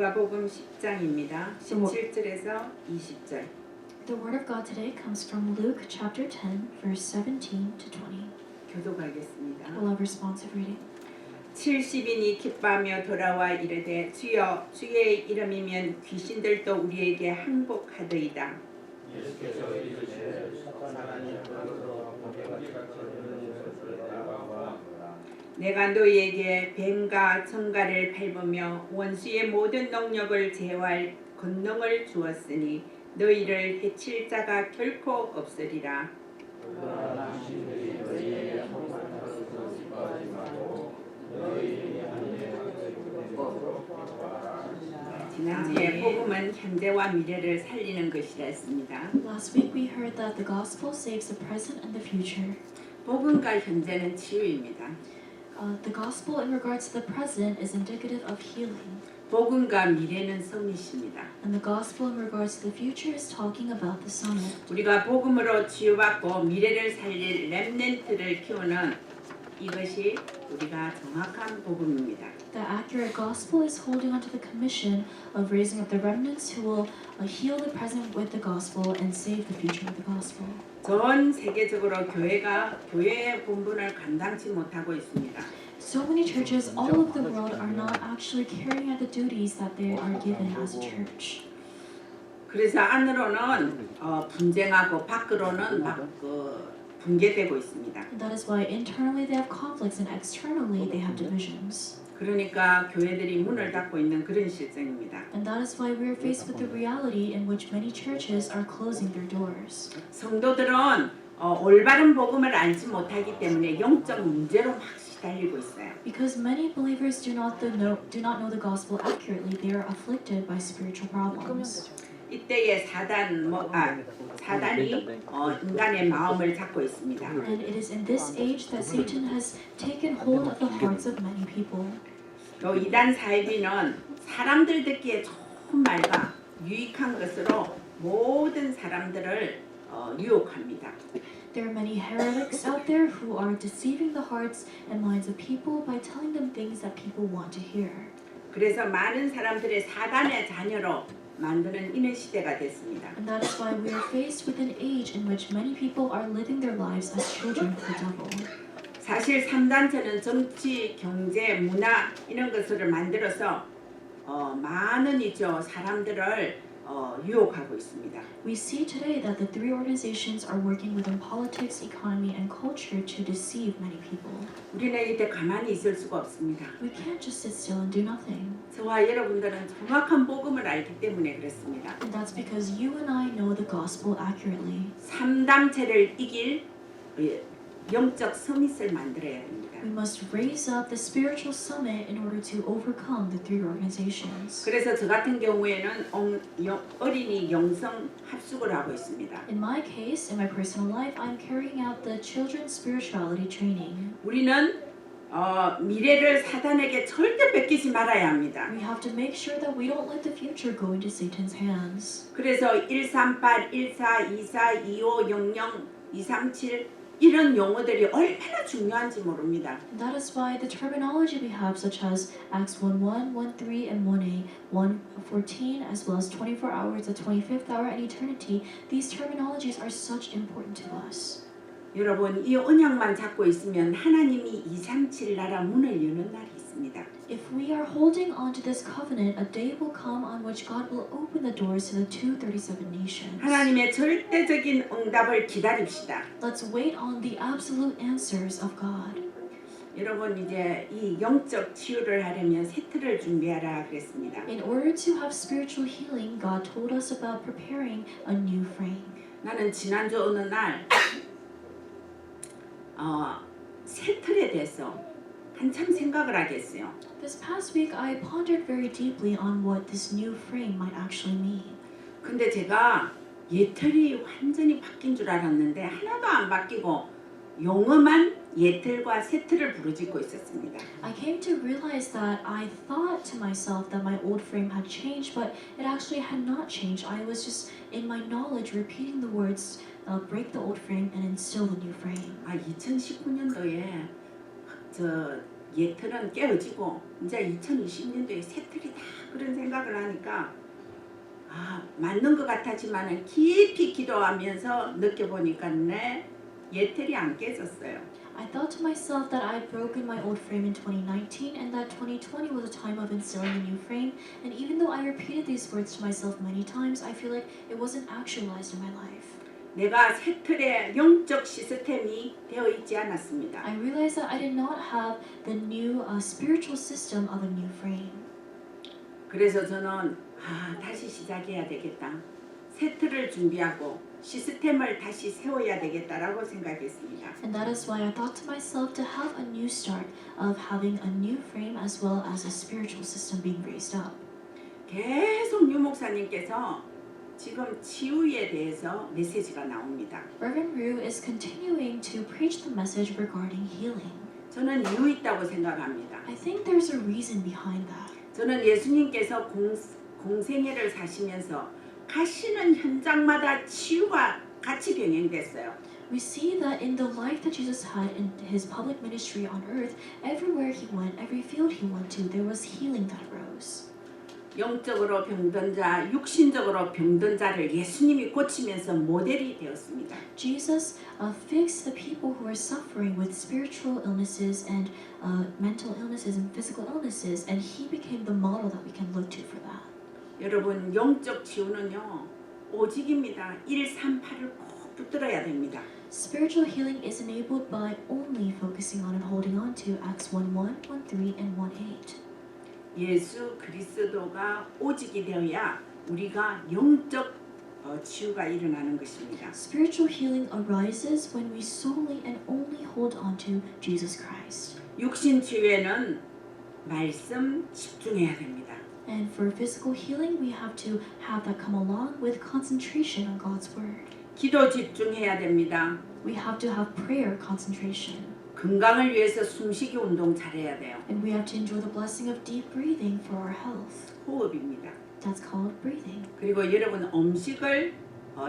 누가복음 10장입니다. 17절에서 20절. The word of God today comes from Luke chapter 10, verse 17 to 20. 교독하겠습니다. We'll have responsive reading. 70인이 기뻐하며 돌아와 이르되 주여 주의 이름이면 귀신들도 우리에게 항복하더이다. 예수께서 이르시되 사탄이 너로 보게가 내가 너희에게 뱀과 청가를 밟으며 원수의 모든 능력을 제어할 권능을 주었으니 너희를 해칠 자가 결코 없으리라. 그러나 당신들이 너희에게 항복하여서 기뻐하지 말고 너희에게 지난주에 복음은 현재와 미래를 살리는 것이라 했습니다. Last week we heard that the gospel saves the present and the future. 복음과 현재는 치유입니다. The gospel in regards to the present is indicative of healing. 복음과 미래는 서밋입니다. And the gospel in regards to the future is talking about the summit. 우리가 복음으로 치유받고 미래를 살릴 렘넌트를 키우는 이것이 우리가 정확한 복음입니다. The accurate gospel is holding on to the commission of raising up the remnants who will heal the present with the gospel and save the future with the gospel. 전 세계적으로 교회의 본분을 감당치 못하고 있습니다. So many churches all over the world are not actually carrying out the duties that they are given as a church. 그래서 안으로는 분쟁하고 밖으로는 막 붕괴되고 있습니다. And that is why internally they have conflicts and externally they have divisions. 그러니까 교회들이 문을 닫고 있는 그런 실정입니다. And that is why we are faced with the reality in which many churches are closing their doors. 성도들은 올바른 복음을 알지 못하기 때문에 영적 문제로 막 시달리고 있어요. Because many believers do not know the gospel accurately, they are afflicted by spiritual problems. 이때에 사단이 인간의 마음을 잡고 있습니다. And it is in this age that Satan has taken hold of the hearts of many people. 또 이단 사이비는 사람들 듣기에 좋은 말과 유익한 것으로 모든 사람들을 유혹합니다. There are many heretics out there who are deceiving the hearts and minds of people by telling them things that people want to hear. 그래서 많은 사람들의 사단의 자녀로 만드는 이런 시대가 됐습니다. And that is why we are faced with an age in which many people are living their lives as children of the devil. 사실 3단체는 정치, 경제, 문화 이런 것을 만들어서 많은 사람들을 유혹하고 있습니다. We see today that the three organizations are working within politics, economy, and culture to deceive many people. 우리는 이때 가만히 있을 수가 없습니다. We can't just sit still and do nothing. 저와 여러분들은 정확한 복음을 알기 때문에 그렇습니다. And that's because you and I know the gospel accurately. 3단체를 이길 영적 서밋을 만들어야 됩니다. We must raise up the spiritual summit in order to overcome the three organizations. 그래서 저 같은 경우에는 어린이 영성 합숙을 하고 있습니다. In my case, in my personal life, I'm carrying out the children's spirituality training. 우리는 미래를 사단에게 절대 뺏기지 말아야 합니다. We have to make sure that we don't let the future go into Satan's hands. 그래서 138, 14, 24, 25, 00, 237 이런 용어들이 얼마나 중요한지 모릅니다. And that is why the terminology we have, such as Acts 1:1, 1:3, and 1:8, 1:14, as well as 24 hours, the 25th hour, and eternity, these terminologies are such important to us. 여러분 이 언약만 잡고 있으면 하나님이 237 나라 문을 여는 날이 있습니다. If we are holding on to this covenant, a day will come on which God will open the doors to the 237 nations. 하나님의 절대적인 응답을 기다립시다. Let's wait on the absolute answers of God. 여러분 이제 이 영적 치유를 하려면 세트를 준비하라 그랬습니다. In order to have spiritual healing, God told us about preparing a new frame. 나는 지난주 어느 날 세틀에 대해서 한참 생각을 하겠어요. This past week, I pondered very deeply on what this new frame might actually mean. 근데 제가 예틀이 완전히 바뀐 줄 알았는데 하나도 안 바뀌고 용어만 예틀과 세틀을 부르짖고 있었습니다. I came to realize that I thought to myself that my old frame had changed, but it actually had not changed. I was just, in my knowledge, repeating the words, break the old frame and instill the new frame. 2019년도에 저 예틀은 깨어지고 이제 2020년도에 새 틀이다 그런 생각을 하니까 맞는 것 같았지만 깊이 기도하면서 느껴보니까 내 예틀이 안 깨졌어요. I thought to myself that I had broken my old frame in 2019 and that 2020 was a time of instilling a new frame, and even though I repeated these words to myself many times, I feel like it wasn't actualized in my life. 내가 새 틀의 영적 시스템이 되어 있지 않았습니다. I realized that I did not have the new spiritual system of a new frame. 그래서 저는 다시 시작해야 되겠다. 새 틀을 준비하고 시스템을 다시 세워야 되겠다라고 생각했습니다. And that is why I thought to myself to have a new start of having a new frame as well as a spiritual system being raised up. 계속 유 목사님께서 지금 치유에 대해서 메시지가 나옵니다. Reverend Ryu is continuing to preach the message regarding healing. 저는 이유 있다고 생각합니다. I think there's a reason behind that. 저는 예수님께서 공생애를 사시면서 가시는 현장마다 치유가 같이 병행됐어요. We see that in the life that Jesus had in his public ministry on earth, everywhere he went, every field he went to, there was healing that arose. 영적으로 병든 자, 육신적으로 병든 자를 예수님이 고치면서 모델이 되었습니다. Jesus fixed the people who were suffering with spiritual illnesses and mental illnesses and physical illnesses, and he became the model that we can look to for that. 여러분 영적 치유는요 오직입니다. 138을 꼭 붙들어야 됩니다. Spiritual healing is enabled by only focusing on and holding on to Acts 1:1, 1:3, and 1:8. 예수 그리스도가 오직이 되어야 우리가 영적 치유가 일어나는 것입니다. Spiritual healing arises when we solely and only hold on to Jesus Christ. 육신 치유에는 말씀 집중해야 됩니다. And for physical healing, we have to have that come along with concentration on God's word. 기도 집중해야 됩니다. We have to have prayer concentration. 건강을 위해서 숨쉬기 운동 잘해야 돼요. And we have to enjoy the blessing of deep breathing for our health. 호흡입니다. That's called breathing. 그리고 여러분 음식을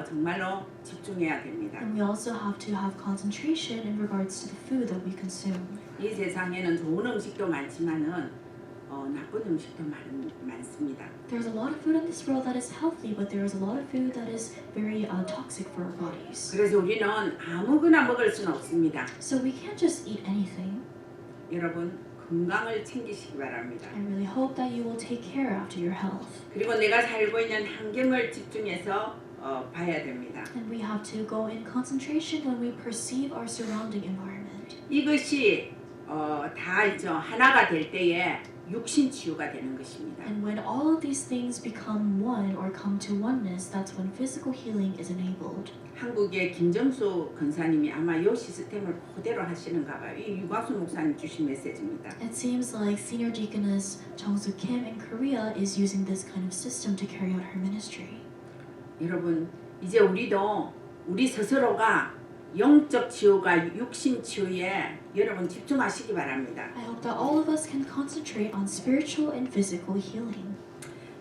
정말로 집중해야 됩니다. And we also have to have concentration in regards to the food that we consume. 이 세상에는 좋은 음식도 많지만은 나쁜 음식도 많습니다. There's a lot of food in this world that is healthy, but there is a lot of food that is very toxic for our bodies. 그래서 우리는 아무거나 먹을 수는 없습니다. So we can't just eat anything. 여러분 건강을 챙기시기 바랍니다. I really hope that you will take care after your health. 그리고 내가 살고 있는 환경을 집중해서 봐야 됩니다. And we have to go in concentration when we perceive our surrounding environment. 이것이 다 이제 하나가 될 때에 육신 치유가 되는 것입니다. And when all of these things become one or come to oneness, that's when physical healing is enabled. 한국의 김정수 권사님이 아마 이 시스템을 그대로 하시는가 봐요. 이 유광수 목사님 주신 메시지입니다. It seems like Senior Deaconess Jong-soo Kim in Korea is using this kind of system to carry out her ministry. 여러분 이제 우리도 우리 스스로가 영적 치유가 육신 치유에 여러분 집중하시기 바랍니다. I hope that all of us can concentrate on spiritual and physical healing.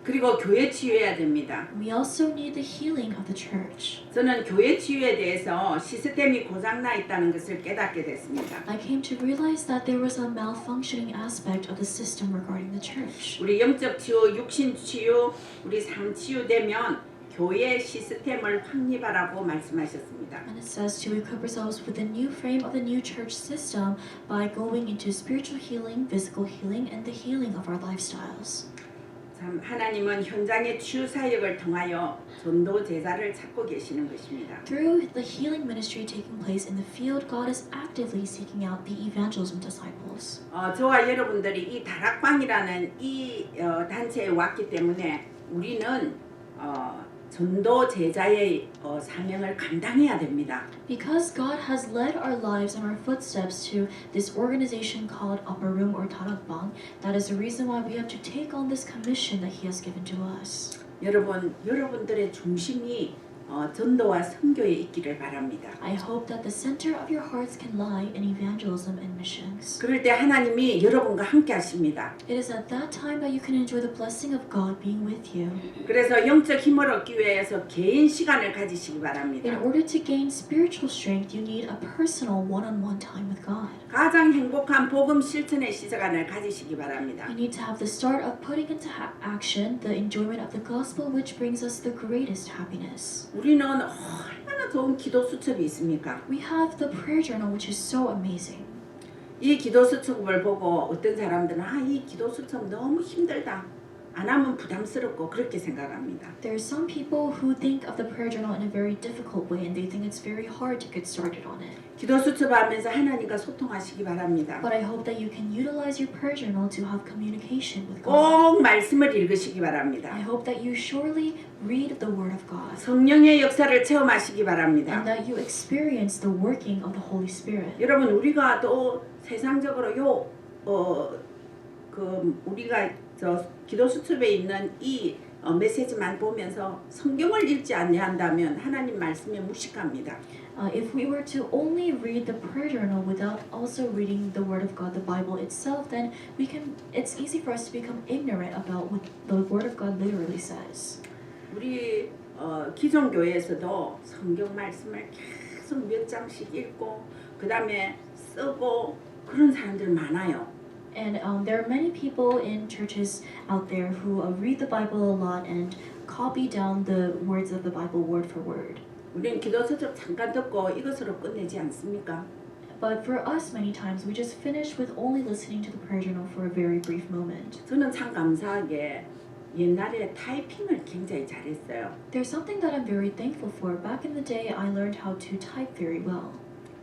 그리고 교회 치유해야 됩니다. We also need the healing of the church. 저는 교회 치유에 대해서 시스템이 고장나 있다는 것을 깨닫게 됐습니다. I came to realize that there was a malfunctioning aspect of the system regarding the church. 우리 영적 치유, 육신 치유, 우리 삶 치유되면 교회 시스템을 확립하라고 말씀하셨습니다. And it says to equip ourselves with the new frame of the new church system by going into spiritual healing, physical healing, and the healing of our lifestyles. 참 하나님은 현장의 치유 사역을 통하여 전도 제자를 찾고 계시는 것입니다. Through the healing ministry taking place in the field, God is actively seeking out the evangelism disciples. 저와 여러분들이 이 다락방이라는 이 단체에 왔기 때문에 우리는 전도 제자의 사명을 감당해야 됩니다. Because God has led our lives and our footsteps to this organization called Upper Room or Darakbang, that is the reason why we have to take on this commission that He has given to us. 여러분들의 중심이 전도와 선교에 있기를 바랍니다. I hope that the center of your hearts can lie in evangelism and missions. 그럴 때 하나님이 여러분과 함께 하십니다. It is at that time that you can enjoy the blessing of God being with you. 그래서 영적 힘을 얻기 위해서 개인 시간을 가지시기 In 바랍니다. order to gain spiritual strength, you need a personal one-on-one time with God. 가장 행복한 복음 실천의 시간을 가지시기 바랍니다. You need to have the start of putting into action the enjoyment of the gospel, which brings us the greatest happiness. 우리는 얼마나 좋은 기도 수첩이 있습니까? We have the prayer journal, which is so amazing. 이 기도 수첩을 보고 어떤 사람들은 이 기도 수첩 너무 힘들다. 안 하면 부담스럽고 그렇게 생각합니다. There are some people who think of the prayer journal in a very difficult way, and they think it's very hard to get started on it. 기도 수첩하면서 하나님과 소통하시기 바랍니다. But I hope that you can utilize your prayer journal to have communication with God. 꼭 말씀을 읽으시기 바랍니다. I hope that you surely read the Word of God, 성령의 역사를 체험하시기 바랍니다. and that you experience the working of the Holy Spirit. 여러분 우리가 또 세상적으로 우리가 저 기도 수첩에 있는 이 메시지만 보면서 성경을 읽지 아니한다면 하나님 말씀이 무식합니다. If we were to only read the prayer journal without also reading the Word of God, the Bible itself, then it's easy for us to become ignorant about what the Word of God literally says. 우리 기존 교회에서도 성경 말씀을 계속 몇 장씩 읽고 그 다음에 쓰고 그런 사람들 많아요. And there are many people in churches out there who read the Bible a lot and copy down the words of the Bible word for word. 우리는 기도 수첩 잠깐 듣고 이것으로 끝내지 않습니까? But for us, many times, we just finish with only listening to the prayer journal for a very brief moment. 저는 참 감사하게 옛날에 타이핑을 굉장히 잘했어요. There's something that I'm very thankful for. Back in the day, I learned how to type very well.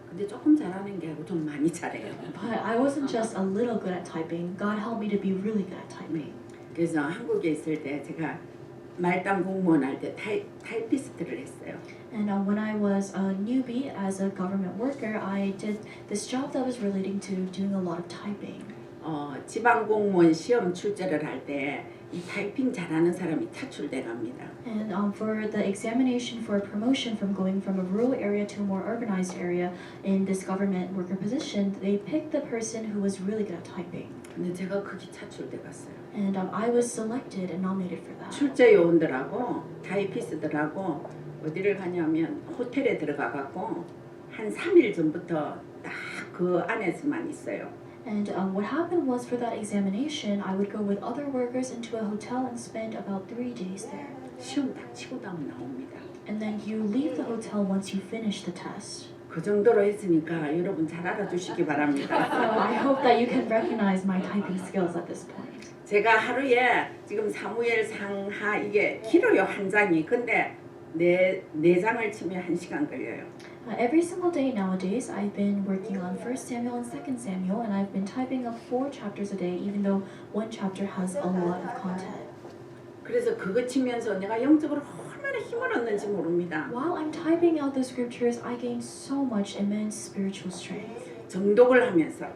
근데 조금 잘하는 게 아니고 좀 많이 잘해요. But I wasn't just a little good at typing. God helped me to be really good at typing. 그래서 한국에 있을 때 제가 말단 공무원 할 때 타이피스트를 했어요. And when I was a newbie as a government worker, I did this job that was relating to doing a lot of typing. 지방 공무원 시험 출제를 할 때 이 타이핑 잘하는 사람이 차출돼 갑니다. And for the examination for a promotion from going from a rural area to a more urbanized area in this government worker position, they picked the person who was really good at typing. 근데 제가 거기 차출돼 갔어요. And I was selected and nominated for that. 출제 요원들하고 타이피스트들하고 어디를 가냐면 호텔에 들어가 갖고 한 3일 전부터 딱 그 안에서만 있어요. And what happened was for that examination, I would go with other workers into a hotel and spend about 3 days there. 시험 딱 치고 나면 나옵니다. And then you leave the hotel once you finish the test. 그 정도로 했으니까 여러분 잘 알아주시기 바랍니다. So I hope that you can recognize my typing skills at this point. 제가 하루에 지금 사무엘 상하 이게 길어요 한 장이. 근데 네 장을 치면 1시간 걸려요. Every single day nowadays, I've been working on 1 Samuel and 2 Samuel, and I've been typing up 4 chapters a day, even though one chapter has a lot of content. 그래서 그거 치면서 내가 영적으로 얼마나 힘을 얻는지 모릅니다. While I'm typing out the scriptures, I gain so much immense spiritual strength, 정독을 하면서.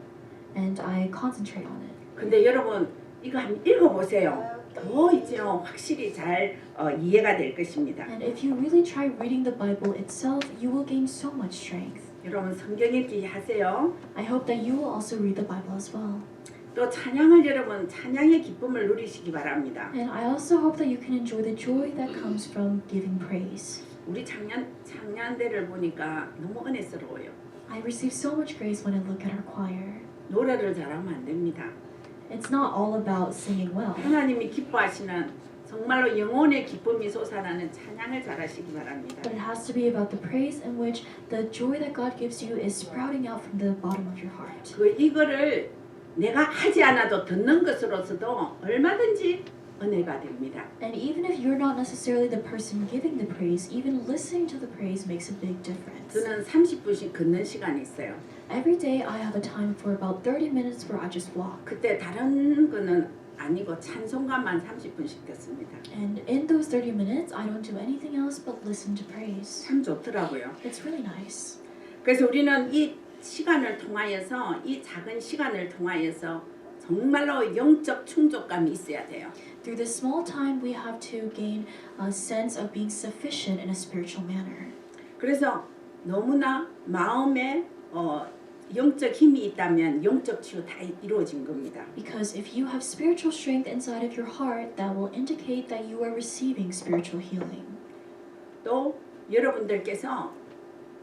and I concentrate on it. 근데 여러분 이거 한번 읽어보세요. 더 이제 확실히 잘 이해가 될 것입니다. And if you really try reading the Bible itself, you will gain so much strength. 여러분 성경 읽기 하세요. I hope that you will also read the Bible as well. 또 찬양을 여러분 찬양의 기쁨을 누리시기 바랍니다. And I also hope that you can enjoy the joy that comes from giving praise. 우리 찬양대를 보니까 너무 은혜스러워요. I receive so much grace when I look at our choir. 노래를 잘하면 안 됩니다. It's not all about singing well. 하나님이 기뻐하시는 정말로 영혼의 기쁨이 솟아나는 찬양을 잘하시기 바랍니다. But it has to be about the praise in which the joy that God gives you is sprouting out from the bottom of your heart. 이거를 내가 하지 않아도 듣는 것으로서도 얼마든지 은혜가 됩니다. And even if you're not necessarily the person giving the praise, even listening to the praise makes a big difference. 저는 30분씩 걷는 시간이 있어요. Every day I have a time for about 30 minutes where I just walk. 그때 다른 거는 아니고 찬송가만 30분씩 듣습니다. And in those 30 minutes, I don't do anything else but listen to praise. 참 좋더라고요. It's really nice. 그래서 우리는 이 시간을 통하여서 이 작은 시간을 통하여서 정말로 영적 충족감이 있어야 돼요. Through this small time, we have to gain a sense of being sufficient in a spiritual manner. 그래서 너무나 마음에 영적 힘이 있다면 영적 치유 다 이루어진 겁니다. Because if you have spiritual strength inside of your heart, that will indicate that you are receiving spiritual healing. 또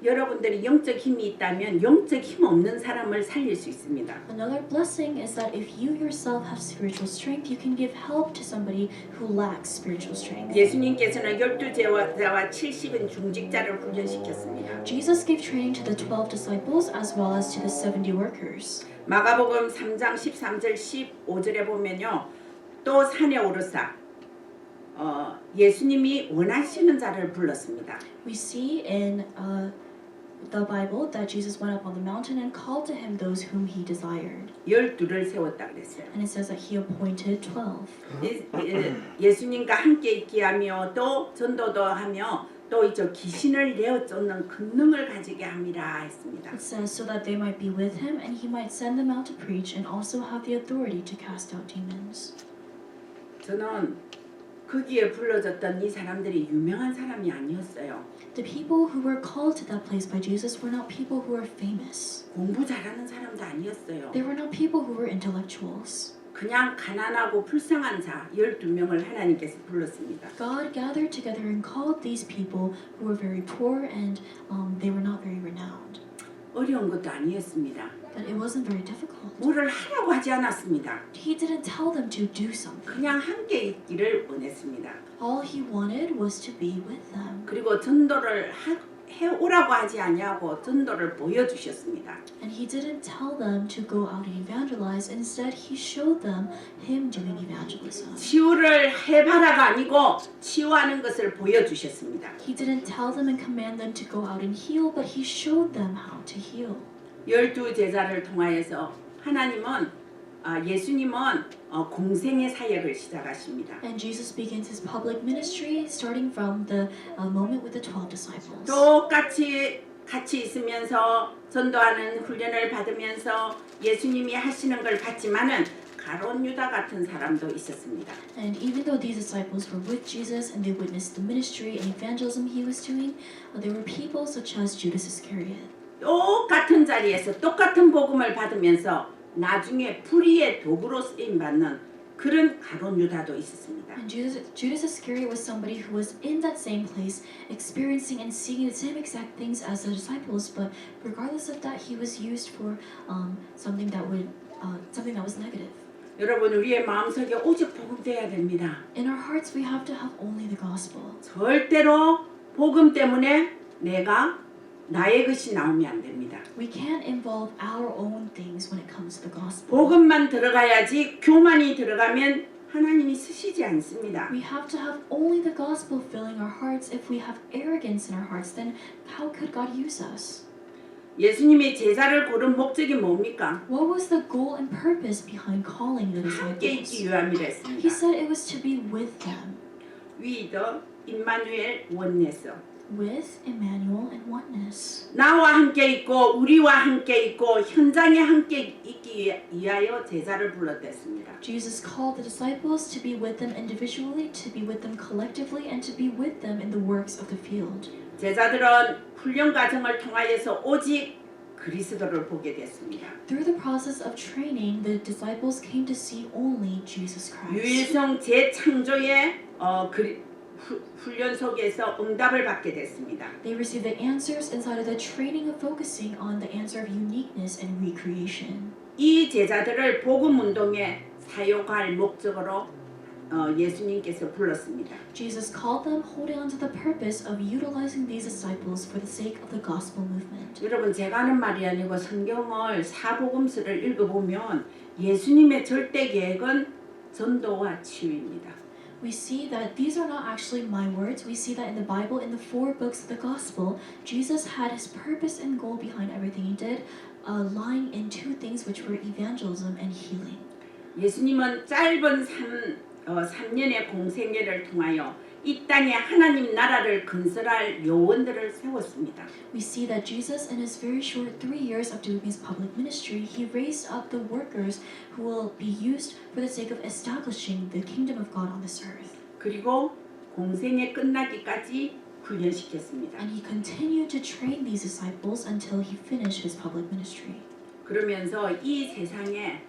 여러분들이 영적 힘이 있다면 영적 힘 없는 사람을 살릴 수 있습니다. Another blessing is that if you yourself have spiritual strength, you can give help to somebody who lacks spiritual strength. 예수님께서는 12제자와 70인 중직자를 훈련시켰습니다. Jesus gave training to the 12 disciples as well as to the 70 workers. 마가복음 3장 13절 15절에 보면요. 또 산에 오르사 예수님이 원하시는 자를 불렀습니다. We see in the Bible that Jesus went up on the mountain and called to him those whom he desired. 12를 세웠다 그랬어요. And it says that he appointed 12. 예수님과 함께 있게 하며 또 전도도 하며 또 이제 귀신을 내어 쫓는 권능을 가지게 함이라 했습니다. It says so that they might be with him and he might send them out to preach and also have the authority to cast out demons. 저는 거기에 불러졌던 이 사람들이 유명한 사람이 아니었어요. The people who were called to that place by Jesus were not people who were famous. 공부 잘하는 사람도 아니었어요. They were not people who were intellectuals. 그냥 가난하고 불쌍한 자 12명을 하나님께서 불렀습니다. God gathered together and called these people who were very poor and they were not very renowned. 어려운 것도 아니었습니다. But it wasn't very difficult. 뭐를 하라고 하지 않았습니다. He didn't tell them to do something. 그냥 함께 있기를 원했습니다. All he wanted was to be with them. 그리고 전도를 해오라고 하지 아니하고 전도를 보여주셨습니다. And he didn't tell them to go out and evangelize. Instead, he showed them him doing evangelism. 치유를 해봐라가 아니고 치유하는 것을 보여주셨습니다. He didn't tell them and command them to go out and heal, but he showed them how to heal. 12제자를 통하여서 예수님은 공생의 사역을 시작하십니다. And Jesus begins his public ministry starting from the moment with the 12 disciples. 똑같이 같이 있으면서 전도하는 훈련을 받으면서 예수님이 하시는 걸 봤지만은 가룟 유다 같은 사람도 있었습니다. And even though these disciples were with Jesus and they witnessed the ministry and evangelism he was doing, there were people such as Judas Iscariot. 똑같은 자리에서 똑같은 복음을 받으면서 나중에 불의의 도구로 쓰임 받는 그런 가룟 유다도 있었습니다. And Judas Iscariot was somebody who was in that same place, experiencing and seeing the same exact things as the disciples, but regardless of that, he was used for something that was negative. 여러분 우리의 마음속에 오직 복음 돼야 됩니다. In our hearts, we have to have only the gospel. 절대로 복음 때문에 나의 것이 나오면 안 됩니다. We can't involve our own things when it comes to the gospel. 복음만 들어가야지 교만이 들어가면 하나님이 쓰시지 않습니다. We have to have only the gospel filling our hearts. If we have arrogance in our hearts, then how could God use us? 예수님이 제자를 고른 목적이 뭡니까? What was the goal and purpose behind calling the 함께 있기 disciples? 위함이라 He 했습니다. said it was to be with them, We the 임마누엘 원네스. with Emmanuel and oneness. 나와 함께 있고 우리와 함께 있고 현장에 함께 있기 위하여 제자를 불렀댔습니다. Jesus called the disciples to be with them individually, to be with them collectively, and to be with them in the works of the field. 제자들은 훈련 과정을 통하여서 오직 그리스도를 보게 됐습니다. Through the process of training, the disciples came to see only Jesus Christ. 유일성 재창조의 훈련 속에서 응답을 받게 됐습니다. They received the answers inside of the training of focusing on the answer of uniqueness and recreation. 이 제자들을 복음 운동에 사용할 목적으로 예수님께서 불렀습니다. Jesus called them holding on to the purpose of utilizing these disciples for the sake of the gospel movement. 여러분 제가 하는 말이 아니고 성경을 사복음서를 읽어보면 예수님의 절대 계획은 전도와 치유입니다. We see that these are not actually my words. We see that in the Bible, in the 4 books of the gospel, Jesus had his purpose and goal behind everything he did, lying in 2 things which were evangelism and healing. 예수님은 짧은 3년의 공생애를 통하여 이 땅에 하나님 나라를 건설할 요원들을 세웠습니다. We see that Jesus, in his very short 3 years of doing his public ministry, he raised up the workers who will be used for the sake of establishing the kingdom of God on this earth. 그리고 공생에 끝나기까지 훈련시켰습니다. And he continued to train these disciples until he finished his public ministry. 그러면서 이 세상에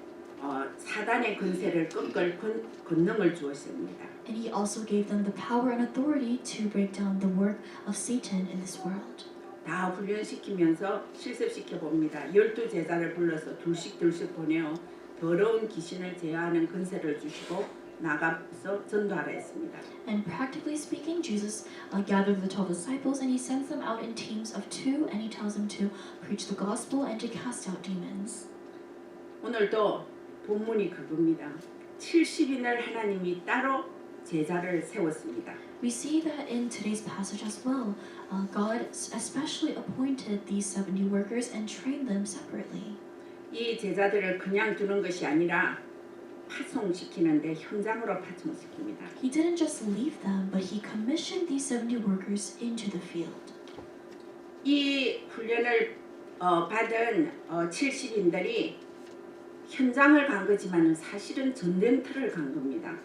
사단의 권세를 꺾을 권능을 주었습니다. And he also gave them the power and authority to break down the work of Satan in this world. 다 훈련시키면서 실습시켜 봅니다. 12제자를 불러서 둘씩 보내어 더러운 귀신을 제어하는 권세를 주시고 나가서 전도하라 했습니다. And practically speaking, Jesus gathered the 12 disciples and he sends them out in teams of 2 and he tells them to preach the gospel and to cast out demons. 오늘도 본문이 그겁니다. 70인을 하나님이 따로 제자를 세웠습니다. We see that in today's passage as well. God especially appointed these 70 workers and trained them separately. 이 제자들을 그냥 두는 것이 아니라 파송시키는데 현장으로 파송시킵니다. He didn't just leave them, but he commissioned these 70 workers into the field. 이 훈련을 받은 70인들이 현장을 간 거지만 사실은 전쟁터를 간 겁니다.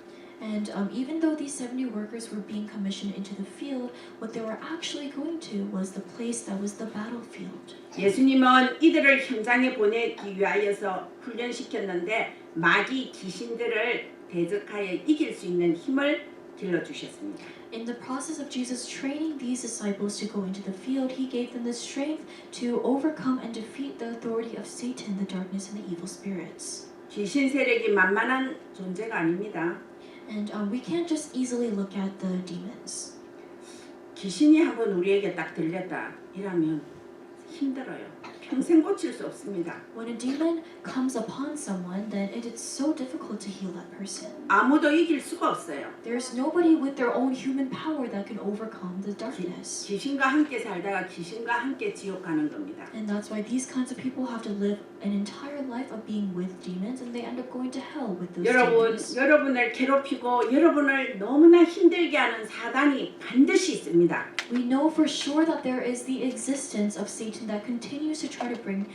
And even though these 70 workers were being commissioned into the field, what they were actually going to was the place that was the battlefield. 예수님은 이들을 현장에 보내기 위하여서 훈련시켰는데 마귀 귀신들을 대적하여 이길 수 있는 힘을 길러주셨습니다. In the process of Jesus training these disciples to go into the field, he gave them the strength to overcome and defeat the authority of Satan, the darkness, and the evil spirits. 귀신 세력이 만만한 존재가 아닙니다. And we can't just easily look at the demons. 귀신이 한번 우리에게 딱 들렸다 이러면 힘들어요. 평생 고칠 수 없습니다. When a demon comes upon someone, then it is so difficult to heal that person. 아무도 이길 수가 없어요. There's nobody with their own human power that can overcome the darkness. 귀신과 함께 살다가 귀신과 함께 지옥 가는 겁니다. And that's why these kinds of people have to live an entire life of being with demons, and they end up going to hell with those demons. 여러분을 괴롭히고 여러분을 너무나 힘들게 하는 사단이 반드시 있습니다. We know for sure that there is the existence of Satan that continues to try to bring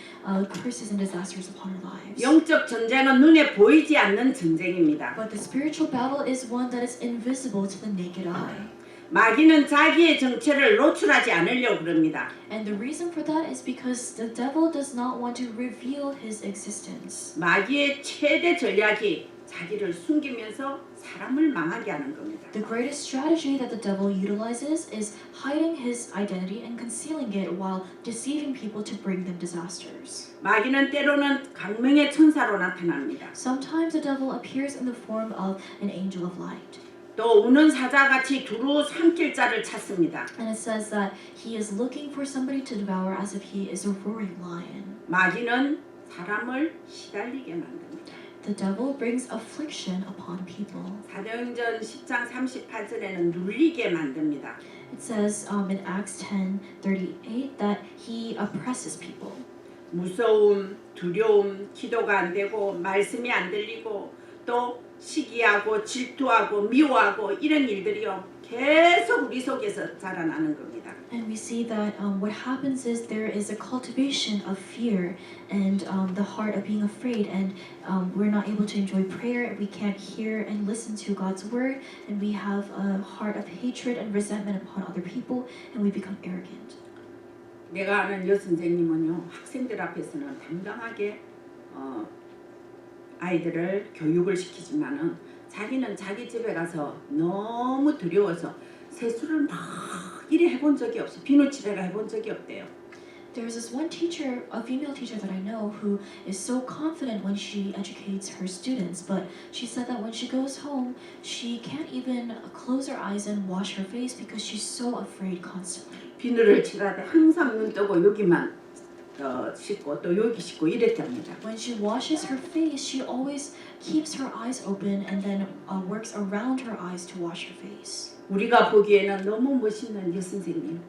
curses and disasters upon our lives. 영적 전쟁은 눈에 보이지 않는 전쟁입니다. But the spiritual battle is one that is invisible to the naked eye. 마귀는 자기의 정체를 노출하지 않으려고 그럽니다. And the reason for that is because the devil does not want to reveal his existence. 마귀의 최대 전략이 자기를 숨기면서 사람을 망하게 하는 겁니다. The greatest strategy that the devil utilizes is hiding his identity and concealing it while deceiving people to bring them disasters. 마귀는 때로는 강명의 천사로 나타납니다. Sometimes the devil appears in the form of an angel of light. 또 우는 사자같이 두루 삼킬 자를 찾습니다. And it says that he is looking for somebody to devour as if he is a roaring lion. 마귀는 사람을 시달리게 만듭니다. The devil brings affliction upon people. 사도행전 10장 38절에는 눌리게 만듭니다. It says in Acts 10:38 that he oppresses people. 무서움, 두려움, 기도가 안 되고 말씀이 안 들리고 또 시기하고 질투하고 미워하고 이런 일들이요 계속 우리 속에서 자라나는 겁니다. And we see that what happens is there is a cultivation of fear and the heart of being afraid, and we're not able to enjoy prayer. We can't hear and listen to God's word, and we have a heart of hatred and resentment upon other people, and we become arrogant. 내가 아는 여선생님은요 학생들 앞에서는 당당하게 아이들을 교육을 시키지만은 자기는 자기 집에 가서 너무 두려워서 세수를 막 이래 해본 적이 없어. 비누칠해가 해본 적이 없대요. There's this one teacher, a female teacher that I know, who is so confident when she educates her students, but she said that when she goes home, she can't even close her eyes and wash her face because she's so afraid constantly. 비누를 칠하되 항상 눈 뜨고 여기만 씻고 또 여기 씻고 이랬답니다. When she washes her face, she always keeps her eyes open and then works around her eyes to wash her face. 우리가 보기에는 너무 멋있는 여선생님.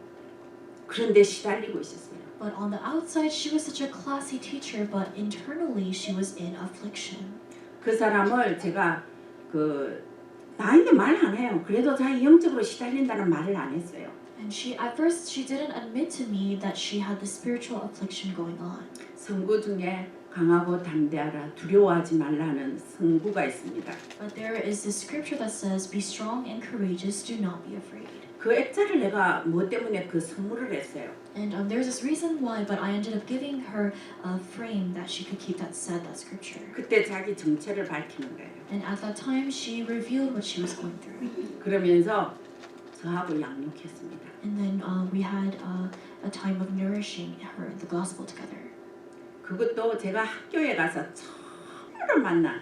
그런데 시달리고 있었어요. But on the outside, she was such a classy teacher, but internally, she was in affliction. 그 사람을 제가 나에게 말 안 해요. 그래도 자기 영적으로 시달린다는 말을 안 했어요. And at first she didn't admit to me that she had the spiritual affliction going on. 성구 중에 강하고 담대하라 두려워하지 말라는 성구가 있습니다. But there is this scripture that says, "Be strong and courageous, do not be afraid." 그 액자를 내가 뭐 때문에 그 선물을 했어요. And there's this reason why, but I ended up giving her a frame that she could keep that said that scripture. 그때 자기 정체를 밝히는 거예요. And at that time, she revealed what she was going through. 그러면서 저하고 양육했습니다. And then we had a time of nourishing her, the gospel together. 그것도 제가 학교에 가서 처음으로 만난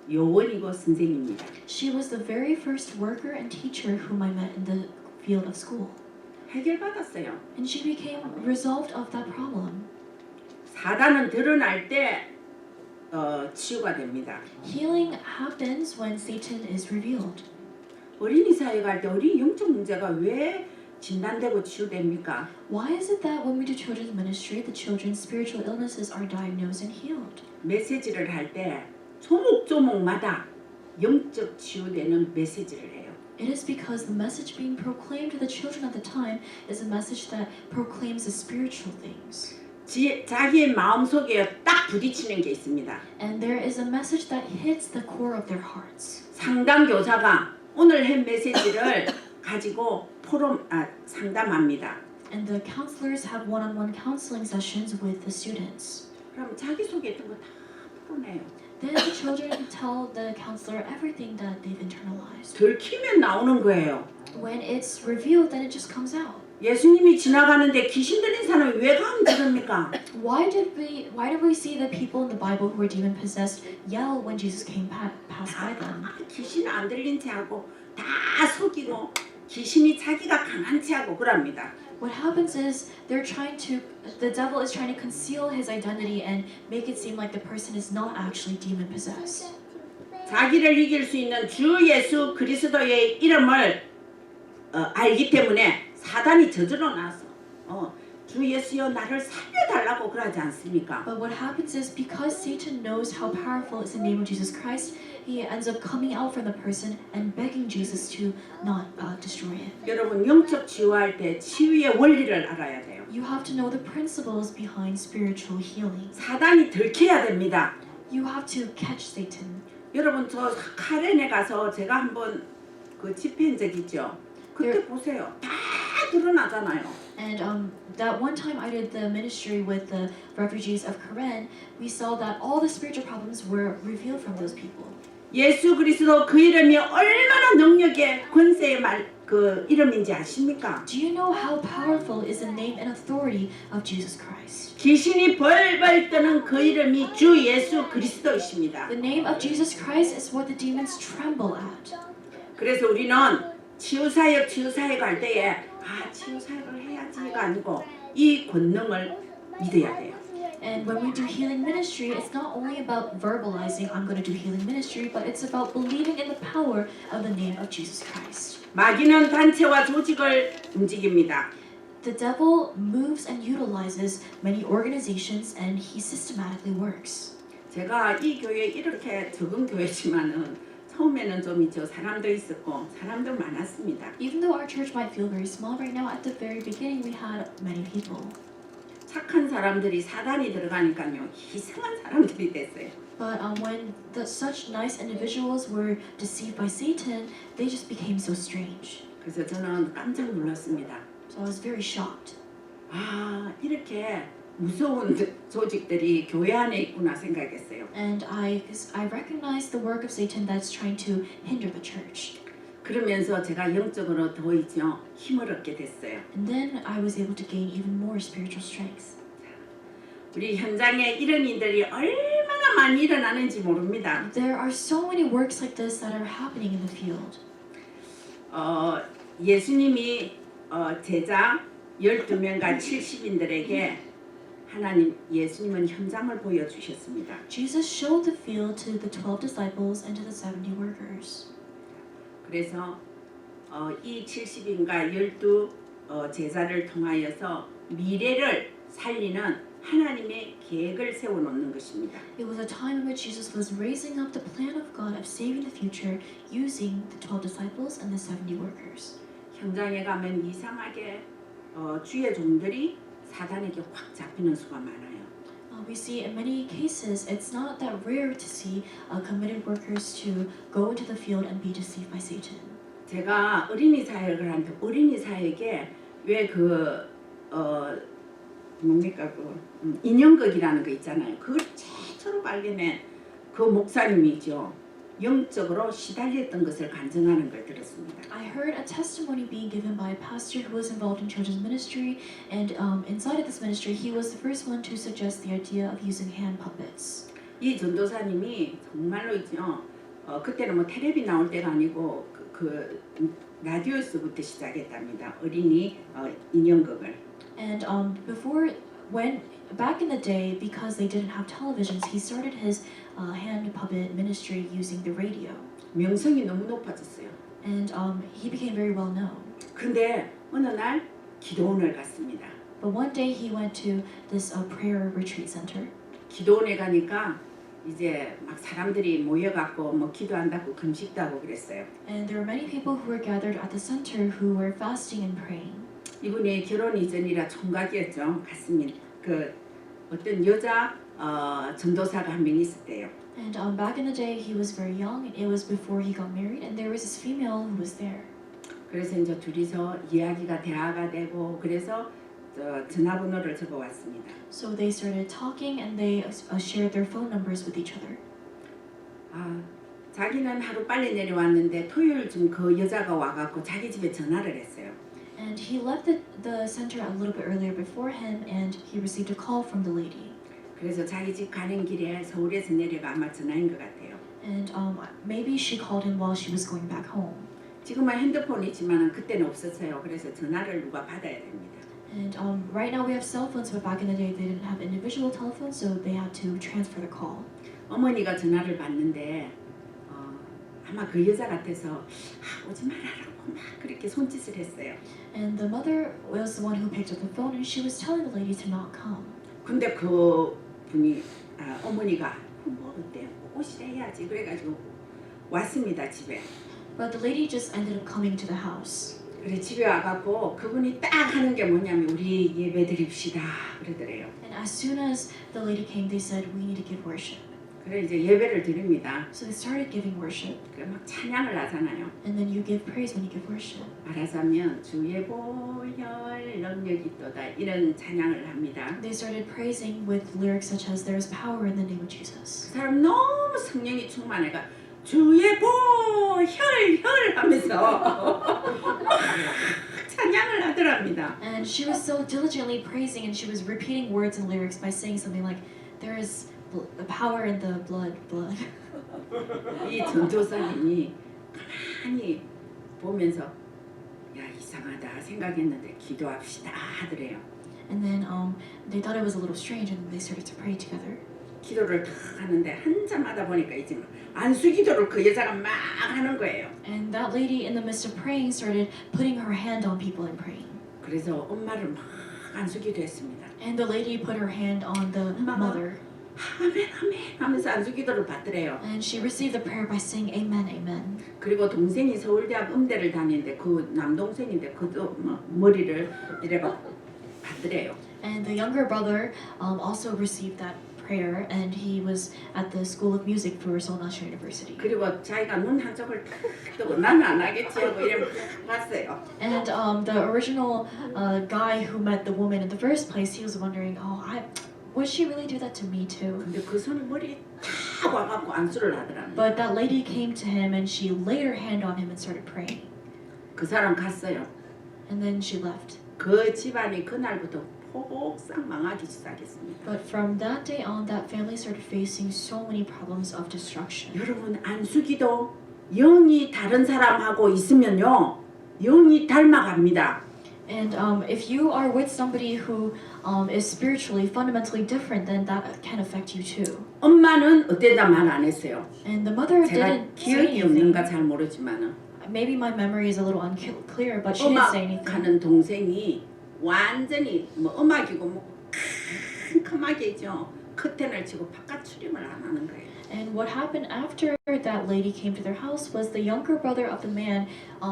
요원이고 선생님입니다. She was the very first worker and teacher whom I met in the field of school. 해결받았어요. And she became resolved of that problem. 사단은 드러날 때 치유가 됩니다. Healing happens when Satan is revealed. 어린이 사회 갈 때 어린이 영적 문제가 왜 진단되고 치유됩니까? Why is it that when we do children's ministry, the children's spiritual illnesses are diagnosed and healed? 메시지를 할 때 조목조목마다 영적 치유되는 메시지를 해요. It is because the message being proclaimed to the children at the time is a message that proclaims the spiritual things. 자기의 마음속에 딱 부딪히는 게 있습니다. And there is a message that hits the core of their hearts. 상담 교사가 오늘 한 메시지를 가지고 상담합니다. And the counselors have one-on-one counseling sessions with the students. 그럼 자기 속에 있던 거 다 풀어내요. Then the children tell the counselor everything that they've internalized. 들키면 나오는 거예요. When it's revealed, then it just comes out. 예수님이 지나가는데 귀신 들린 사람이 왜 가면 들읍니까? Why did we see the people in the Bible who were demon possessed yell when Jesus came passed by them? 귀신 안 들린 체하고 다 속이고 귀신이 자기가 강한 체하고 그럽니다. What happens is the devil is trying to conceal his identity and make it seem like the person is not actually demon possessed. 자기를 이길 수 있는 주 예수 그리스도의 이름을 알기 때문에 사단이 저절로 나서 주 예수여 나를 살려달라고 그러지 않습니까? But what happens is because Satan knows how powerful is the name of Jesus Christ, he ends up coming out from the person and begging Jesus to not destroy him. 여러분 영적 치유할 때 치유의 원리를 알아야 돼요. You have to know the principles behind spiritual healing. 사단이 들켜야 됩니다. You have to catch Satan. 여러분 저 카렌에 가서 제가 한번 그 집회한 적 있죠. 그때 보세요. 다 드러나잖아요. And that one time I did the ministry with the refugees of Karen, we saw that all the spiritual problems were revealed from those people. 예수 그리스도 그 이름이 얼마나 능력의 권세의 그 이름인지 아십니까? Do you know how powerful is the name and authority of Jesus Christ? 귀신이 벌벌 떠는 그 이름이 주 예수 그리스도이십니다. The name of Jesus Christ is what the demons tremble at. 그래서 우리는 치유사역 할 때에 치유사역을 해야지가 아니고 이 권능을 믿어야 돼요. And when we do healing ministry, it's not only about verbalizing, I'm going to do healing ministry, but it's about believing in the power of the name of Jesus Christ. 마귀는 단체와 조직을 움직입니다. The devil moves and utilizes many organizations and he systematically works. 제가 이 교회 이렇게 적은 교회지만은 처음에는 좀 있죠. 사람도 있었고 사람도 많았습니다. Even though our church might feel very small right now, at the very beginning we had many people. 착한 사람들이 사단이 들어가니까요. 이상한 사람들이 됐어요. But when such nice individuals were deceived by Satan, they just became so strange. 그래서 저는 깜짝 놀랐습니다. So I was very shocked. 이렇게 무서운 조직들이 교회 안에 있구나 생각했어요. And I recognized the work of Satan that's trying to hinder the church. 그러면서 제가 영적으로 더 있죠. 힘을 얻게 됐어요. And then I was able to gain even more spiritual strength. 우리 현장에 이런 일들이 얼마나 많이 일어나는지 모릅니다. There are so many works like this that are happening in the field. 예수님이 제자 12명과 70인들에게 하나님 예수님은 현장을 보여주셨습니다. Jesus showed the field to the 12 disciples and to the 70 workers. 그래서 이 70인과 12 제자를 통하여서 미래를 살리는 하나님의 계획을 세워놓는 것입니다. It was a time in which Jesus was raising up the plan of God of saving the future using the 12 disciples and the 70 workers. 현장에 가면 이상하게 주의 종들이 사단에게 확 잡히는 수가 많아요. We see in many cases it's not that rare to see committed workers to go into the field and be deceived by Satan. 제가 어린이 사역을 하는데 어린이 사역에 왜 뭡니까 인형극이라는 거 있잖아요. 그걸 최초로 발견한 그 목사님이죠. 영적으로 시달렸던 것을 간증하는 걸 들었습니다. I heard a testimony being given by a pastor who was involved in children's ministry, and inside of this ministry, he was the first one to suggest the idea of using hand puppets. 이 전도사님이 정말로 있죠. 그때는 뭐 텔레비 나올 때가 아니고 라디오에서부터 시작했답니다. 어린이 인형극을. And back in the day, because they didn't have televisions, he started his hand puppet ministry using the radio. 명성이 너무 높아졌어요. And he became very well known. 근데 어느 날 기도원을 갔습니다. But one day he went to this prayer retreat center. 기도원에 가니까 이제 막 사람들이 모여갖고 뭐 기도한다고 금식도 하고 그랬어요. And there were many people who were gathered at the center who were fasting and praying. 이분이 결혼 이전이라 총각이었죠. 갔습니다. 어떤 여자 전도사가 한 명 있었대요. And back in the day, he was very young. It was before he got married, and there was this female who was there. 그래서 이제 둘이서 이야기가 대화가 되고 그래서 전화번호를 적어왔습니다. So they started talking, and they shared their phone numbers with each other. 자기는 하루 빨리 내려왔는데 토요일쯤 그 여자가 와갖고 자기 집에 전화를 했어요. And he left the center a little bit earlier before him, and he received a call from the lady. 그래서 자기 집 가는 길에 서울에서 내려가 아마 전화인 것 같아요. And maybe she called him while she was going back home. 지금은 핸드폰이 있지만 그때는 없었어요. 그래서 전화를 누가 받아야 됩니다. And right now we have cell phones, but back in the day they didn't have individual telephones, so they had to transfer the call. 어머니가 전화를 받는데 아마 그 여자 같아서 오지 말라고 막 그렇게 손짓을 했어요. And the mother was the one who picked up the phone, and she was telling the lady to not come. 근데 그 분이 어머니가 뭐 어때 오시래 해야지 그래가지고 왔습니다 집에. But the lady just ended up coming to the house. 그래 집에 와갖고 그분이 딱 하는 게 뭐냐면 우리 예배 드립시다 그러더래요. And as soon as the lady came, they said, "We need to give worship." 그래 이제 예배를 드립니다. So they started giving worship. 그래 막 찬양을 하잖아요. And then you give praise when you give worship. 말하자면 주의 보혈 능력이 있도다 이런 찬양을 합니다. They started praising with lyrics such as "There is power in the name of 그 Jesus." 사람 너무 성령이 충만해가 주의 보혈 하면서 찬양을 하더랍니다. And she was so diligently praising, and she was repeating words and lyrics by saying something like, "There is the power in the blood." 이 전도사님이 가만히 보면서 야 이상하다 생각했는데 기도합시다 하더래요. And then they thought it was a little strange, and they started to pray together. 기도를 탁 하는데 한자마다 보니까 이제 안수 기도를 그 여자가 막 하는 거예요. And that lady, in the midst of praying, started putting her hand on people and praying. 그래서 엄마를 막 안수 기도했습니다. And the lady put her hand on the mother. 아멘 아멘 하면서 안수 기도를 받더래요. And she received the prayer by saying amen, amen. 그리고 동생이 서울대학 음대를 다니는데 그 남동생인데 그도 머리를 이래가 받더래요. And the younger brother also received that prayer, and he was at the School of Music for Seoul National University. 그리고 자기가 눈 한쪽을 탁 뜨고 나는 안 하겠지 하고 이러면 봤어요. And the original guy who met the woman in the first place, he was wondering, would she really do that to me too? 근데 그 손이 머리에 탁 와갖고 안수를 하더랍니다. But that lady came to him, and she laid her hand on him and started praying. 그 사람 갔어요. And then she left. 그 집안이 그날부터 폭삭 망하기 시작했습니다. But from that day on, that family started facing so many problems of destruction. 여러분 안수기도 영이 다른 사람하고 있으면요 영이 닮아갑니다. And if you are with somebody who is spiritually fundamentally different, then that can affect you too. 엄마는 어때다 말 안 했어요. And the mother 제가 didn't say 기억이 anything. 없는가 잘 모르지만은 Maybe my memory is a little unclear, but she didn't say anything. 음악하는 동생이 완전히 뭐 음악이고 뭐 캄캄하게죠. 커튼을 치고 바깥 출입을 안 하는 거예요. And what happened after that lady came to their house was the younger brother of the man,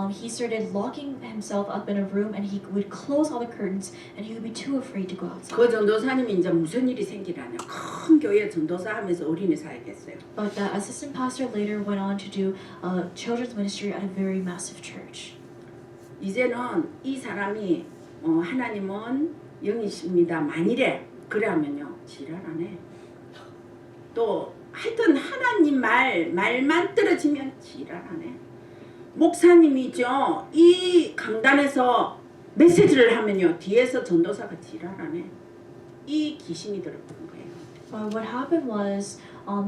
he started locking himself up in a room and he would close all the curtains and he would be too afraid to go outside. 그 전도사님이 이제 무슨 일이 생기라냐. 큰 교회 전도사 하면서 어린이 사역했어요. But that assistant pastor later went on to do children's ministry at a very massive church. 이제는 이 사람이 하나님은 영이십니다. 만일에 그래 하면요. 지랄하네. 또 하여튼 하나님 말만 떨어지면 지랄하네. 목사님이죠. 이 강단에서 메시지를 하면요. 뒤에서 전도사가 지랄하네. 이 귀신이 들어보는 거예요. What happened was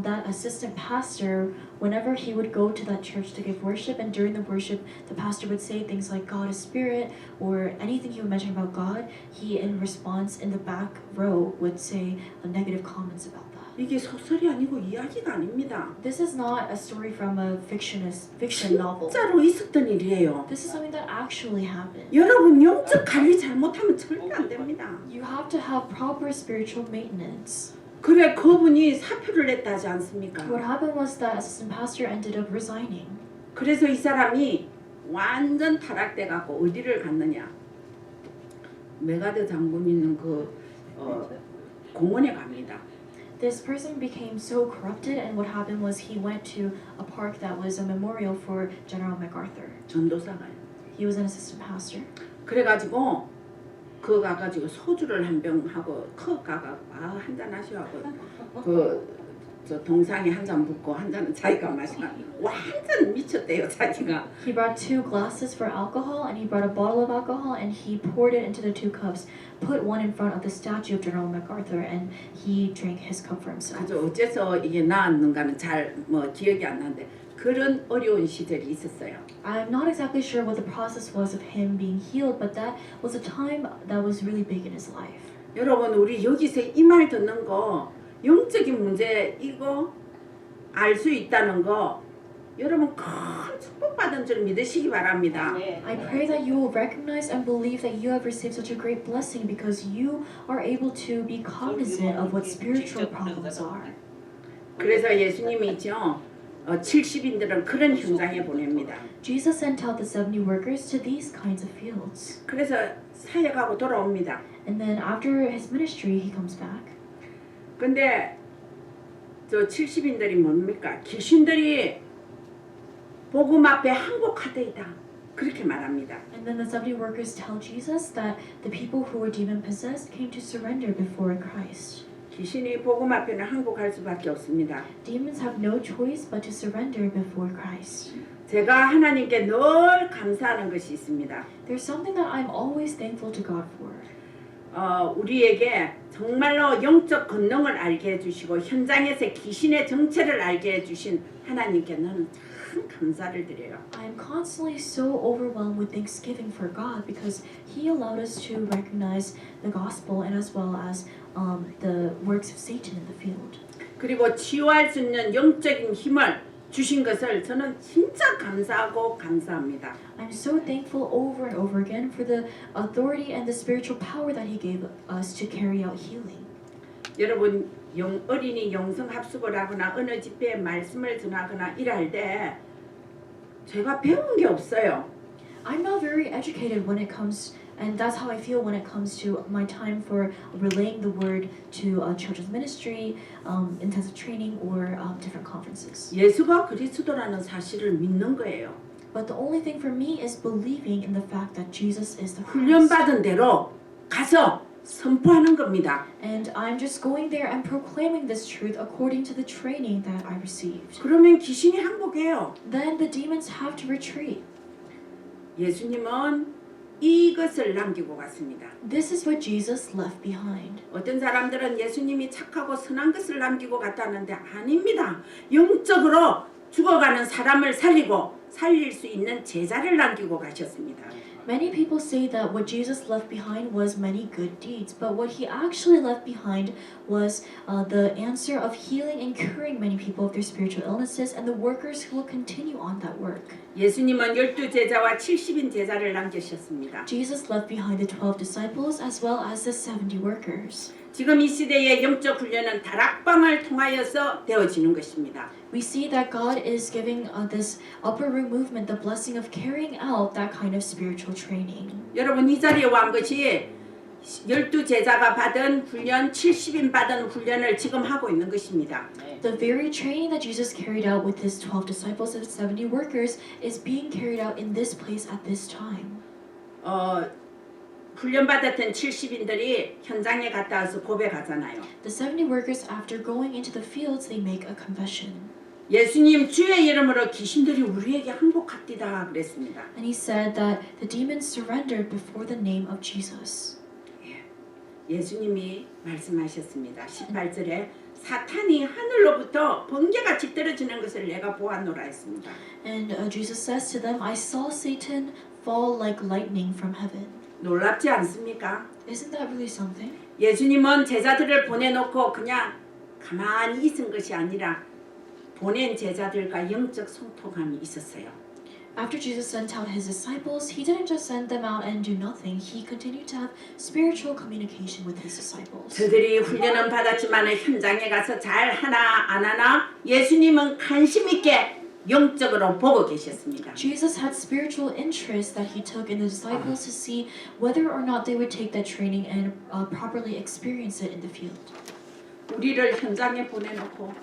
that assistant pastor, whenever he would go to that church to give worship, and during the worship, the pastor would say things like God is spirit or anything he would mention about God, he in response in the back row would say negative comments about that. 이게 소설이 아니고 이야기가 아닙니다. This is not a story from a fiction novel. 진짜로 있었던 일이에요. This is something that actually happened. 여러분 영적 관리 잘못하면 절대 안 됩니다. You have to have proper spiritual maintenance. 그래 그분이 사표를 냈다 하지 않습니까? What happened was that assistant pastor ended up resigning. 그래서 이 사람이 완전 타락돼 갖고 어디를 갔느냐? 메가드 장군 있는 그 공원에 갑니다. This person became so corrupted, and what happened was he went to a park that was a memorial for General MacArthur. 전도사가요. He was an assistant pastor. 그래가지고 그 가가지고 소주를 한 병 하고 컵 가가 한 잔 하시고 저 동상이 한 잔 붓고 한 잔은 자기가 마시고 완전 미쳤대요 자기가. He brought 2 glasses for alcohol, and he brought a bottle of alcohol, and he poured it into the 2 cups, put one in front of the statue of General MacArthur, and he drank his cup for himself. 그저 어째서 이게 나았는가는 잘 기억이 안 나는데 그런 어려운 시절이 있었어요. I'm not exactly sure what the process was of him being healed, but that was a time that was really big in his life. 여러분 우리 여기서 이 말 듣는 거 영적인 문제 이거 알 수 있다는 거 여러분 큰 축복받은 줄 믿으시기 바랍니다. I pray that you will recognize and believe that you have received such a great blessing because you are able to be cognizant of what spiritual problems are. 그래서 예수님이 있죠. 70인들은 그런 현장에 보냅니다. Jesus sent out the 70 workers to these kinds of fields. 그래서 사역하고 돌아옵니다. And then after his ministry, he comes back. 근데 저 70인들이 뭡니까? 귀신들이 복음 앞에 항복하되이다. 그렇게 말합니다. And then the 70 workers tell Jesus that the people who were demon possessed came to surrender before Christ. 귀신이 복음 앞에는 항복할 수밖에 없습니다. Demons have no choice but to surrender before Christ. 제가 하나님께 늘 감사하는 것이 있습니다. There's something that I'm always thankful to God for. 우리에게 정말로 영적 권능을 알게 해주시고 현장에서 귀신의 정체를 알게 해주신 하나님께 나는 참 감사를 드려요. I'm constantly so overwhelmed with thanksgiving for God because He allowed us to recognize the gospel and as well as the works of Satan in the field. 그리고 치유할 수 있는 영적인 힘을 주신 것을 저는 진짜 감사하고 감사합니다. I'm so thankful over and over again for the authority and the spiritual power that He gave us to carry out healing. 여러분 어린이 영성 합숙을 하거나 어느 집회에 말씀을 전하거나 일할 때 제가 배운 게 없어요. I'm not very educated when it comes, and that's how I feel when it comes to my time for relaying the word to children's ministry, intensive training, or different conferences. 예수가 그리스도라는 사실을 믿는 거예요. But the only thing for me is believing in the fact that Jesus is the Christ. 훈련받은 대로 가서 선포하는 겁니다. And I'm just going there and proclaiming this truth according to the training that I received. 그러면 귀신이 항복해요. Then the demons have to retreat. 예수님은 이것을 남기고 갔습니다. This is what Jesus left behind. 어떤 사람들은 예수님이 착하고 선한 것을 남기고 갔다는데 아닙니다. 영적으로 죽어가는 사람을 살릴 수 있는 제자를 남기고 가셨습니다. Many people say that what Jesus left behind was many good deeds, but what he actually left behind was the answer of healing and curing many people of their spiritual illnesses and the workers who will continue on that work. 예수님은 12제자와 70인 제자를 남기셨습니다. Jesus left behind the 12 disciples as well as the 70 workers. 지금 이 시대의 영적 훈련은 다락방을 통하여서 되어지는 것입니다. We see that God is giving this upper room movement the blessing of carrying out that kind of spiritual training. 여러분 이 자리에 온 것이 12제자가 받은 훈련, 70인 받은 훈련을 지금 하고 있는 것입니다. The very training that Jesus carried out with his 12 disciples and 70 workers is being carried out in this place at this time. 훈련 받았던 70인들이 현장에 갔다 와서 고백하잖아요. The 70 workers, after going into the fields, they make a confession. 예수님 주의 이름으로 귀신들이 우리에게 항복합디다 그랬습니다. And he said that the demons surrendered before the name of Jesus. 예수님이 말씀하셨습니다. 18절에 사탄이 하늘로부터 번개같이 떨어지는 것을 내가 보았노라 했습니다. And Jesus says to them, I saw Satan fall like lightning from heaven. 놀랍지 않습니까? Isn't that really something? 예수님은 제자들을 보내놓고 그냥 가만히 있은 것이 아니라 보낸 제자들과 영적 소통함이 있었어요. After Jesus sent out his disciples, he didn't just send them out and do nothing. He continued to have spiritual communication with his disciples. 저들이 훈련은 받았지만 현장에 가서 잘 하나 안 하나 예수님은 관심 있게 영적으로 보고 계셨습니다. Jesus had spiritual interest that he took in the disciples to see whether or not they would take that training and properly experience it in the field. 우리를 현장에 보내놓고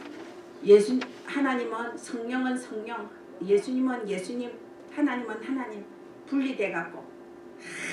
하나님은 성령은 성령, 예수님은 예수님, 하나님은 하나님 분리돼 갖고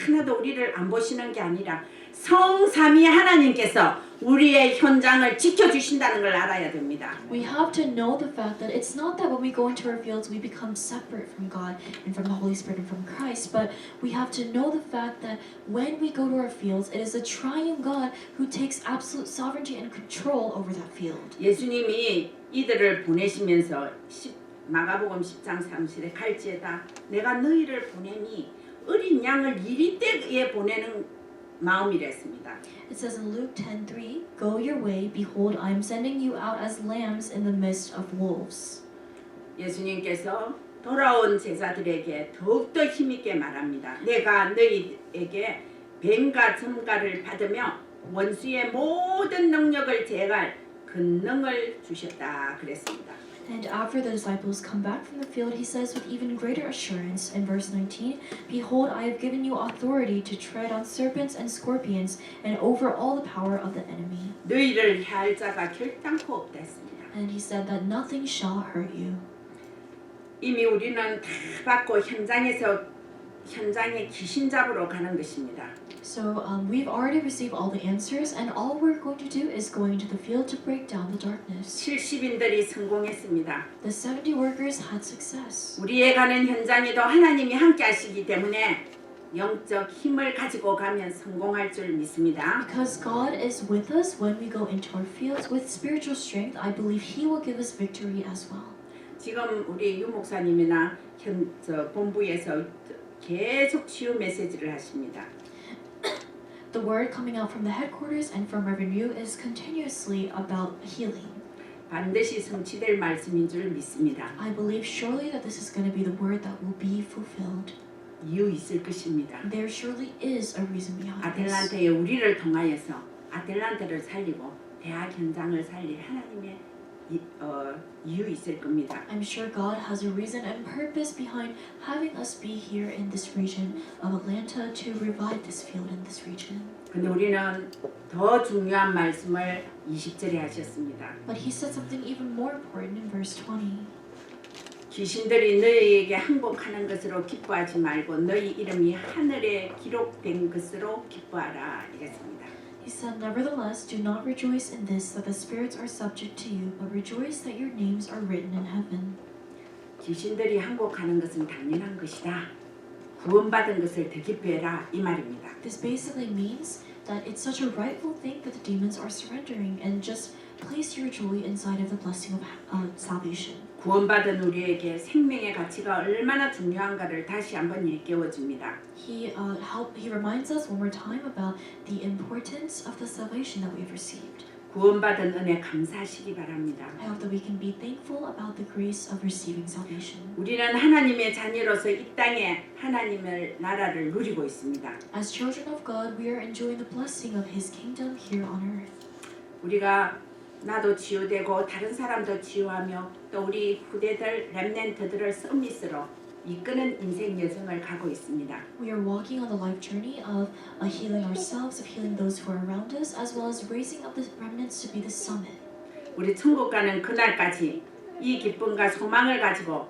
하나도 우리를 안 보시는 게 아니라 성삼위 하나님께서 우리의 현장을 지켜주신다는 걸 알아야 됩니다. We have to know the fact that it's not that when we go into our fields we become separate from God and from the Holy Spirit and from Christ, but we have to know the fact that when we go to our fields, it is the triune God who takes absolute sovereignty and control over that field. 예수님이 이들을 보내시면서 마가복음 10장 30절에 갈지에다 내가 너희를 보내니 어린 양을 이리 때에 보내는 마음이랬습니다. It says in Luke 10:3, Go your way, behold, I am sending you out as lambs in the midst of wolves. 예수님께서 돌아온 제자들에게 더욱더 힘있게 말합니다. 내가 너희에게 뱀과 점가를 받으며 원수의 모든 능력을 제거할 권능을 주셨다 그랬습니다. And after the disciples come back from the field, he says with even greater assurance in verse 19, Behold, I have given you authority to tread on serpents and scorpions and over all the power of the enemy. 너희를 해할 자가 결단코 없다 했습니다. And he said that nothing shall hurt you. 이미 우리는 다 받고 현장에 귀신 잡으러 가는 것입니다. So we've already received all the answers, and all we're going to do is going into the field to break down the darkness. 70인들이 성공했습니다. The 70 workers had success. 우리의 가는 현장에도 하나님이 함께 하시기 때문에 영적 힘을 가지고 가면 성공할 줄 믿습니다. Because God is with us when we go into our fields with spiritual strength, I believe He will give us victory as well. 지금 우리 유 목사님이나 본부에서 계속 치유 메시지를 하십니다. The word coming out from the headquarters and from Reverend Yu is continuously about healing. 반드시 성취될 말씀인 줄 믿습니다. I believe surely that this is going to be the word that will be fulfilled. 이유 있을 것입니다. There surely is a reason behind this. 아틀란타에 우리를 통하여서 아틀란타를 살리고 대학 현장을 살릴 하나님의 이유 있을 겁니다. I'm sure God has a reason and purpose behind having us be here in this region of Atlanta to revive this field in this region. 근데 우리는 더 중요한 말씀을 20절에 하셨습니다. But he said something even more important in verse 20. 귀신들이 너희에게 항복하는 것으로 기뻐하지 말고 너희 이름이 하늘에 기록된 것으로 기뻐하라 이랬습니다. He said, Nevertheless, do not rejoice in this, that the spirits are subject to you, but rejoice that your names are written in heaven. 귀신들이 항복하는 것은 당연한 것이다. 구원받은 것을 더 기뻐해라 이 말입니다. This basically means that it's such a rightful thing that the demons are surrendering, and just place your joy inside of the blessing of salvation. 구원받은 우리에게 생명의 가치가 얼마나 중요한가를 다시 한번 일깨워 줍니다. He reminds us one more time about the importance of the salvation that we've received. 구원받은 은혜 감사하시기 바랍니다. I hope that we can be thankful about the grace of receiving salvation. 우리는 하나님의 자녀로서 이 땅에 하나님의 나라를 누리고 있습니다. As children of God, we are enjoying the blessing of His kingdom here on earth. 우리가 나도 치유되고 다른 사람도 치유하며 또 우리 후대들 렘넌트들을 서밋으로 이끄는 인생 여정을 가고 있습니다. We are walking on the life journey of healing ourselves, of healing those who are around us, as well as raising up the remnants to be the summit. 우리 천국 가는 그날까지 이 기쁨과 소망을 가지고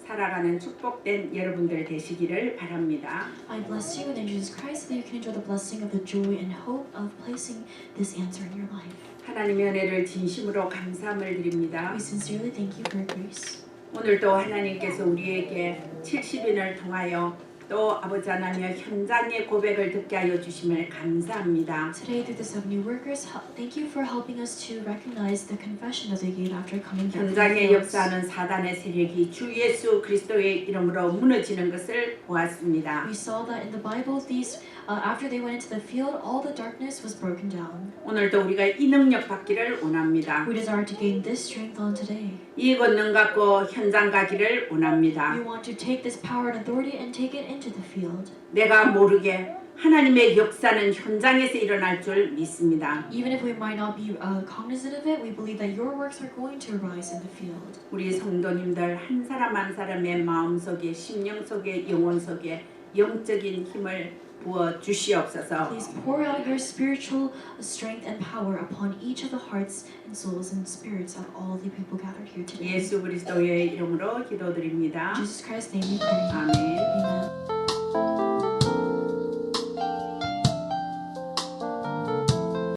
살아가는 축복된 여러분들 되시기를 바랍니다. I bless you in Jesus Christ that you can enjoy the blessing of the joy and hope of placing this answer in your life. 하나님의 은혜를 진심으로 감사함을 드립니다. We sincerely thank you for your grace. 오늘도 하나님께서 우리에게 70인을 통하여 또 아버지 하나님의 현장의 고백을 듣게 하여 주심을 감사합니다. Today, through the 70 workers, thank you for helping us to recognize the confession that they gave after coming back from the 현장에 fields. 역사하는 사단의 세력이 주 예수 그리스도의 이름으로 무너지는 것을 보았습니다. We saw that in the Bible, these after they went into the field, all the darkness was broken down. 오늘도 우리가 이 능력 받기를 원합니다. We desire to gain this strength on today. 이 권능 갖고 현장 가기를 원합니다. We want to take this power and authority and take it into the field. 내가 모르게 하나님의 역사는 현장에서 일어날 줄 믿습니다. Even if we might not be cognizant of it, we believe that your works are going to arise in the field. 우리 성도님들 한 사람 한 사람의 마음 속에 심령 속에 영혼 속에 영적인 힘을 부어 주시옵소서. Please pour out your spiritual strength and power upon each of the hearts and souls and spirits of all the people gathered here today. 예수 그리스도의 이름으로 기도드립니다. In Jesus Christ's name we pray. 아멘. Amen.